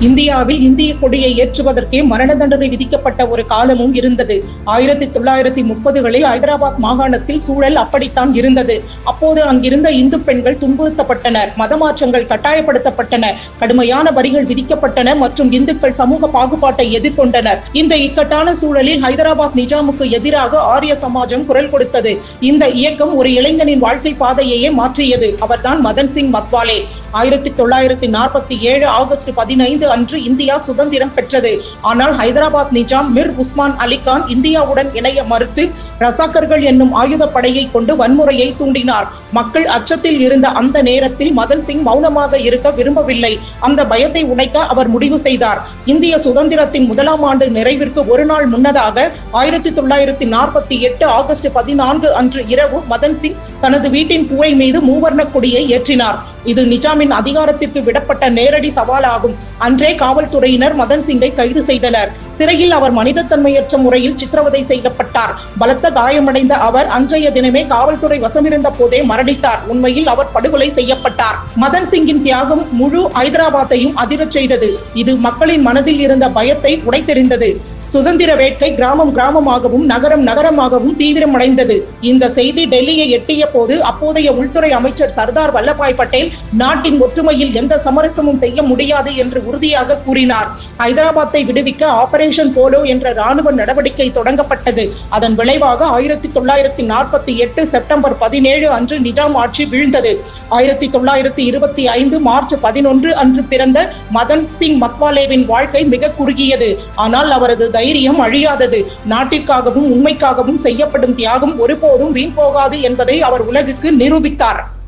இந்தியாவில் இந்திய கொடியை ஏற்றுவதற்கே மரண தண்டனை விதிக்கப்பட்ட ஒரு காலமும் இருந்தது. 1930களில் ஐதராபாத் மாகாணத்தில் சூழல் அப்படித்தான் இருந்தது. அப்போது அங்கிருந்த இந்து பெண்கள் துன்புறுத்தப்பட்டனர், மதமாற்றங்கள் கட்டாயப்படுத்தப்பட்டன, கடுமையான வரிகள் விதிக்கப்பட்டன மற்றும் இந்துக்கள் சமூக பாகுபாட்டை எதிர்கொண்டனர். இந்த இக்கட்டான சூழலில் ஹைதராபாத் நிஜாமுக்கு எதிராக ஆரிய சமாஜம் குரல் கொடுத்தது. இந்த இயக்கம் ஒரு இளைஞனின் வாழ்க்கை பாதையையே மாற்றியது. அவர்தான் மதன் சிங் மத்வாலே. 1947 ஆகஸ்ட் 15 அன்று இந்தியா சுதந்திரம் பெற்றது. ஆனால் ஹைதராபாத் நிஜாம் மிர் உஸ்மான் அலி கான் இந்தியாவுடன் இணைய மறுத்து ரசாக்கர்கள் என்னும் ஆயுதப்படையை கொண்டு வன்முறையை தூண்டினார். மக்கள் அச்சத்தில் இருந்த அந்த நேரத்தில் மதன் சிங் மௌனமாக இருக்க விரும்பவில்லை. அந்த பயத்தை உடைக்க அவர் முடிவு செய்தார். இந்திய சுதந்திரத்தின் முதலாம் ஆண்டு நிறைவிற்கு ஒரு நாள் முன்னதாக 1948 ஆகஸ்ட் 14 அன்று இரவு மதன் சிங் தனது வீட்டின் கூரை மீது மூவர்ண கொடியை ஏற்றினார். இது நிஜாமின் அதிகாரத்திற்கு விடப்பட்ட நேரடி சவாலாகும். அன்றே காவல்துறையினர் மதன் சிங்கை கைது செய்தனர். சிறையில் அவர் மனிதத்தன்மையற்ற முறையில் சித்திரவதை செய்யப்பட்டார். பலத்த காயமடைந்த அவர் அன்றைய தினமே காவல்துறை வசமிருந்த போதே மரணித்தார். உண்மையில் அவர் படுகொலை செய்யப்பட்டார். மதன் சிங்கின் தியாகம் முழு ஐதராபாத்தையும் அதிரச் செய்தது. இது மக்களின் மனதில் இருந்த பயத்தை உடைத்தெறிந்தது. சுதந்திர வேட்கை கிராமம் கிராமமாகவும் நகரம் நகரமாகவும் தீவிரமடைந்தது. இந்த செய்தி டெல்லியை எட்டிய போது அப்போதைய உள்துறை அமைச்சர் சர்தார் வல்லபாய் பட்டேல் நாட்டின் ஒற்றுமையில் எந்த சமரசமும் செய்ய முடியாது என்று உறுதியாக கூறினார். ஹைதராபாத்தை விடுவிக்க ஆபரேஷன் போலோ என்ற ராணுவ நடவடிக்கை தொடங்கப்பட்டது. அதன் விளைவாக 1948 செப்டம்பர் 17 அன்று நிஜாம் ஆட்சி வீழ்ந்தது. 1925 மார்ச் 11 அன்று பிறந்த மதன் சிங் மத்வாலேவின் வாழ்க்கை மிக குறுகியது. ஆனால் அவரது தைரியம் அழியாதது. நாட்டிற்காகவும் உண்மைக்காகவும் செய்யப்படும் தியாகம் ஒருபோதும் வீண் போகாது என்பதை அவர் உலகுக்கு நிரூபித்தார்.